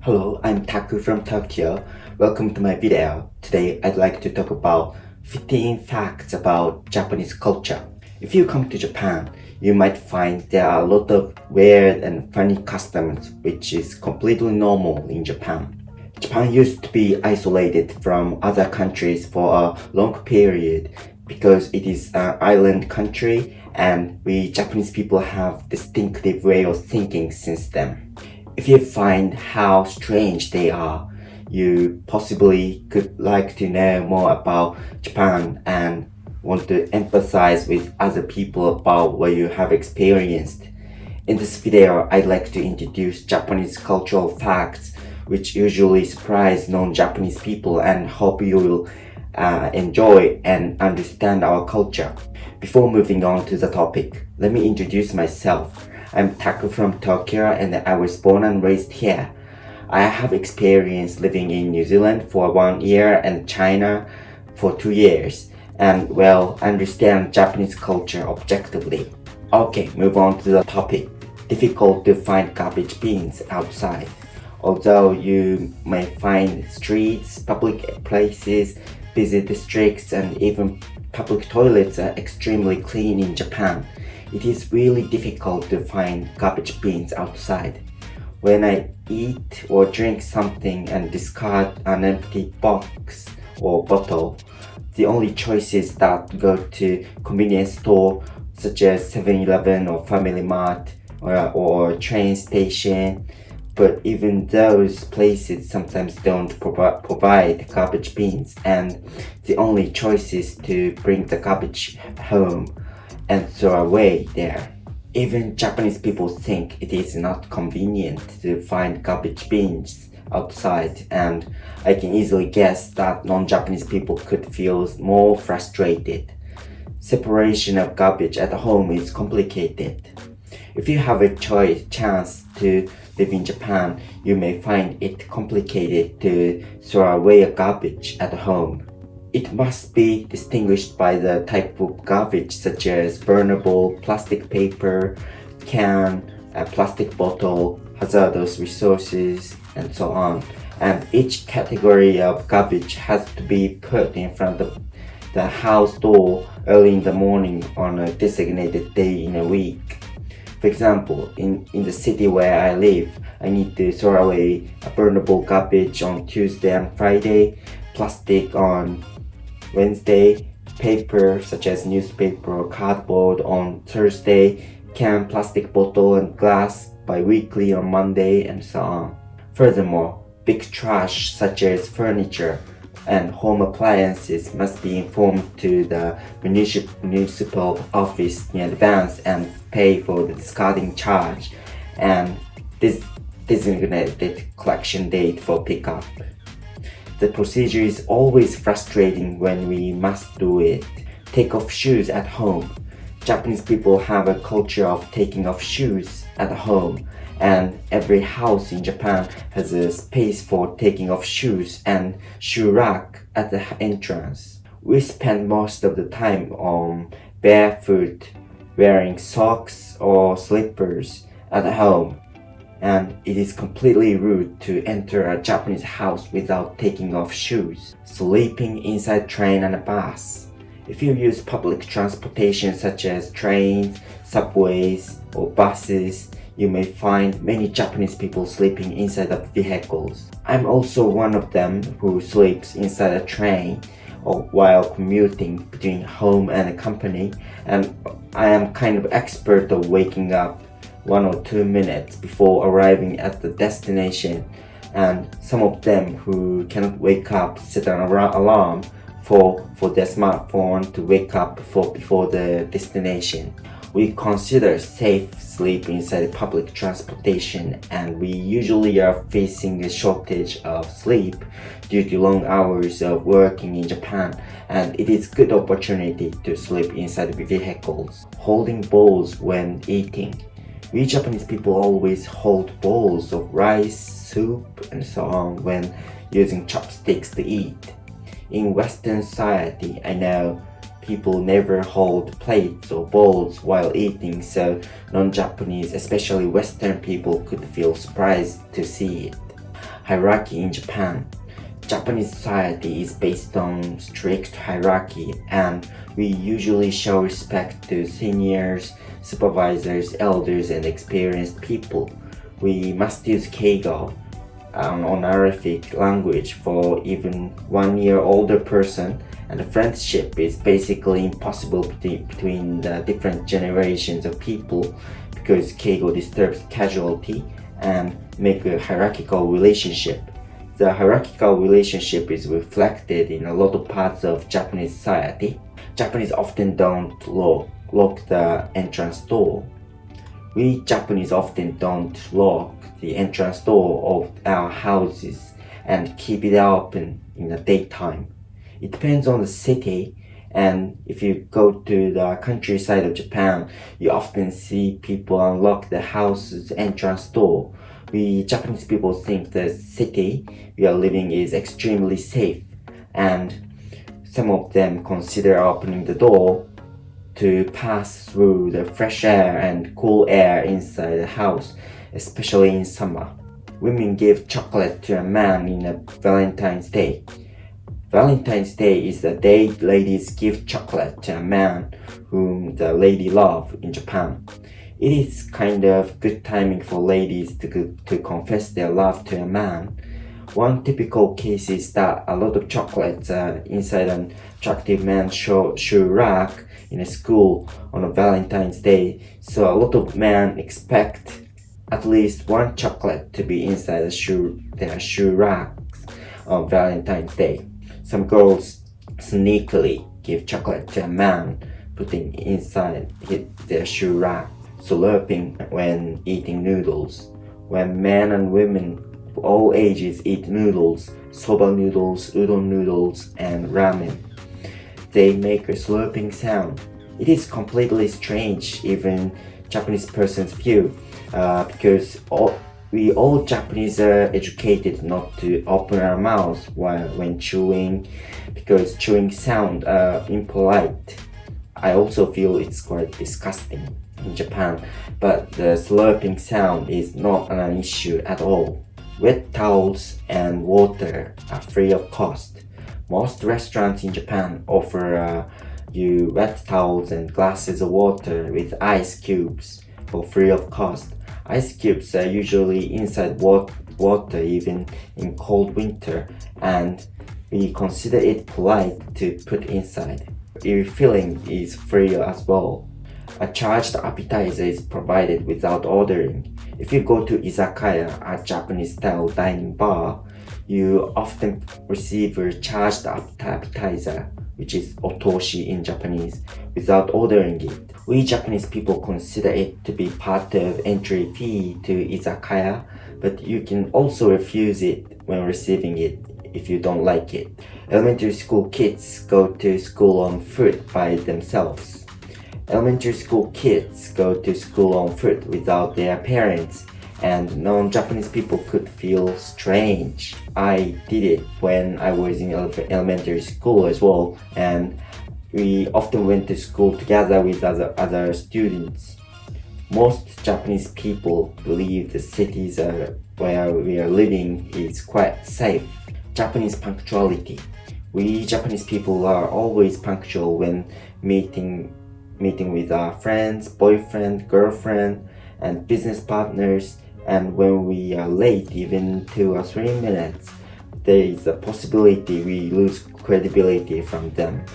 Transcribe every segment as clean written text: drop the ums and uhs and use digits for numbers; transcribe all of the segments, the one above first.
Hello, I'm Taku from Tokyo. Welcome to my video. Today I'd like to talk about 15 facts about Japanese culture. If you come to Japan, you might find there are a lot of weird and funny customs which is completely normal in Japan. Japan used to be isolated from other countries for a long period because it is an island country and we Japanese people have distinctive way of thinking since then. If you find how strange they are, you possibly could like to know more about Japan and want to empathize with other people about what you have experienced. In this video, I'd like to introduce Japanese cultural facts which usually surprise non-Japanese people and hope you will enjoy and understand our culture. Before moving on to the topic, let me introduce myself. I'm Taku from Tokyo and I was born and raised here. I have experience living in New Zealand for 1 year and China for 2 years and understand Japanese culture objectively. Okay, move on to the topic. Difficult to find garbage bins outside. Although you may find streets, public places, busy districts and even public toilets are extremely clean in Japan, it is really difficult to find garbage bins outside. When I eat or drink something and discard an empty box or bottle, the only choices that go to convenience store such as 7-Eleven or Family Mart or train station. But even those places sometimes don't provide garbage bins and the only choice is to bring the garbage home and throw away there. Even Japanese people think it is not convenient to find garbage bins outside, and I can easily guess that non-Japanese people could feel more frustrated. Separation of garbage at home is complicated. If you have a chance to live in Japan, you may find it complicated to throw away garbage at home. It must be distinguished by the type of garbage such as burnable plastic paper, can, a plastic bottle, hazardous resources, and so on. And each category of garbage has to be put in front of the house door early in the morning on a designated day in a week. For example, in the city where I live, I need to throw away a burnable garbage on Tuesday and Friday, plastic on Wednesday, paper such as newspaper or cardboard on Thursday, can, plastic bottle and glass bi-weekly on Monday, and so on. Furthermore, big trash such as furniture and home appliances must be informed to the municipal office in advance and pay for the discarding charge and this designated collection date for pickup. The procedure is always frustrating when we must do it. Take off shoes at home. Japanese people have a culture of taking off shoes at home, and every house in Japan has a space for taking off shoes and shoe rack at the entrance. We spend most of the time on barefoot, wearing socks or slippers at home, and it is completely rude to enter a Japanese house without taking off shoes. Sleeping inside train and a bus. If you use public transportation such as trains, subways, or buses, you may find many Japanese people sleeping inside of vehicles. I'm also one of them who sleeps inside a train or while commuting between home and a company, and I am kind of expert of waking up 1 or 2 minutes before arriving at the destination, and some of them who cannot wake up set an alarm for their smartphone to wake up before the destination. We consider safe sleep inside public transportation, and we usually are facing a shortage of sleep due to long hours of working in Japan, and it is good opportunity to sleep inside vehicles. Holding bowls when eating. We Japanese people always hold bowls of rice, soup, and so on when using chopsticks to eat. In Western society, I know people never hold plates or bowls while eating, so non-Japanese, especially Western people, could feel surprised to see it. hierarchy in Japan. Japanese society is based on strict hierarchy, and we usually show respect to seniors, supervisors, elders, and experienced people. We must use keigo, an honorific language for even 1 year older person, and the friendship is basically impossible between the different generations of people because keigo disturbs casualty and make a hierarchical relationship. The hierarchical relationship is reflected in a lot of parts of Japanese society. Japanese often don't lock the entrance door. We Japanese often don't lock the entrance door of our houses and keep it open in the daytime. It depends on the city, and if you go to the countryside of Japan, you often see people unlock the house's entrance door. We Japanese people think the city we are living is extremely safe, and some of them consider opening the door to pass through the fresh air and cool air inside the house, especially in summer. Women give chocolate to a man in a Valentine's Day. Valentine's Day is the day ladies give chocolate to a man whom the lady love in Japan. It is kind of good timing for ladies to confess their love to a man. One typical case is that a lot of chocolates are inside an attractive man's shoe rack in a school on a Valentine's Day, so a lot of men expect at least one chocolate to be inside their shoe racks on Valentine's Day. Some girls sneakily give chocolate to a man, putting inside their shoe rack, slurping when eating noodles. When men and women of all ages eat noodles, soba noodles, udon noodles, and ramen, they make a slurping sound. It is completely strange, even Japanese person's view, because we all Japanese are educated not to open our mouths when chewing, because chewing sound are impolite. I also feel it's quite disgusting in Japan, but the slurping sound is not an issue at all. Wet towels and water are free of cost. Most restaurants in Japan offer you wet towels and glasses of water with ice cubes for free of cost. Ice cubes are usually inside water even in cold winter, and we consider it polite to put inside. Refilling is free as well. A charged appetizer is provided without ordering. If you go to izakaya, a Japanese-style dining bar, you often receive a charged appetizer, which is otoshi in Japanese, without ordering it. We Japanese people consider it to be part of entry fee to izakaya, but you can also refuse it when receiving it if you don't like it. Elementary school kids go to school on foot by themselves. Elementary school kids go to school on foot without their parents, and non-Japanese people could feel strange. I did it when I was in elementary school as well, and we often went to school together with other students. Most Japanese people believe the cities where we are living is quite safe. Japanese punctuality. We Japanese people are always punctual when meeting with our friends, boyfriend, girlfriend, and business partners, and when we are late even 2 or 3 minutes, there is a possibility we lose credibility from them.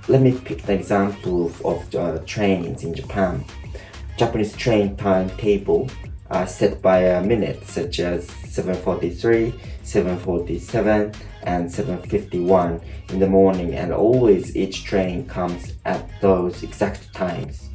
Let me pick an example of trains in Japan. Japanese train timetable are set by a minute, such as 7:43, 7:47, and 7:51 in the morning, and always each train comes at those exact times.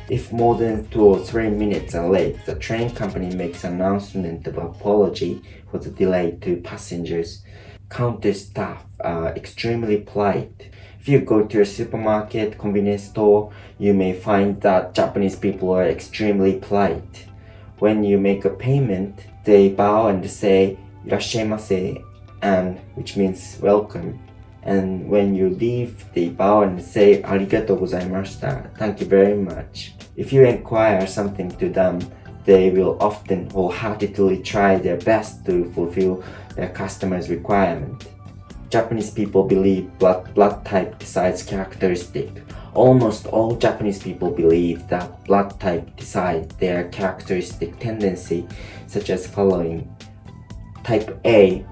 If more than 2 or 3 minutes are late, the train company makes an announcement of apology for the delay to passengers. Counter staff are extremely polite. If you go to a supermarket, convenience store, you may find that Japanese people are extremely polite. When you make a payment, they bow and say "irashaimase," and which means welcome. And when you leave, they bow and say "arigatou gozaimashita," thank you very much. If you inquire something to them, they will often wholeheartedly try their best to fulfill their customers' requirement. Japanese people believe blood type decides characteristic. Almost all Japanese people believe that blood type decides their characteristic tendency, such as following. Type A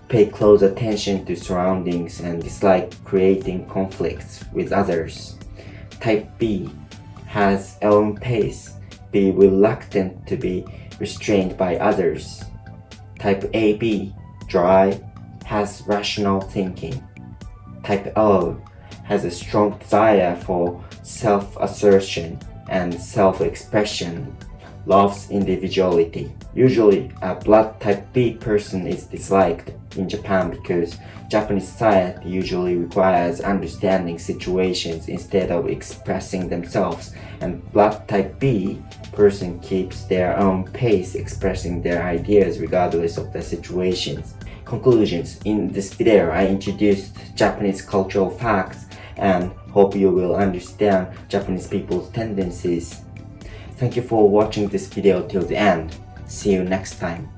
pay close attention to surroundings and dislike creating conflicts with others. Type B has own pace, be reluctant to be restrained by others. Type AB, dry, has rational thinking. Type O has a strong desire for self-assertion and self-expression, loves individuality. Usually, a blood type B person is disliked in Japan because Japanese society usually requires understanding situations instead of expressing themselves, and blood type B person keeps their own pace expressing their ideas regardless of the situations. Conclusions. In this video, I introduced Japanese cultural facts and hope you will understand Japanese people's tendencies. Thank you for watching this video till the end. See you next time.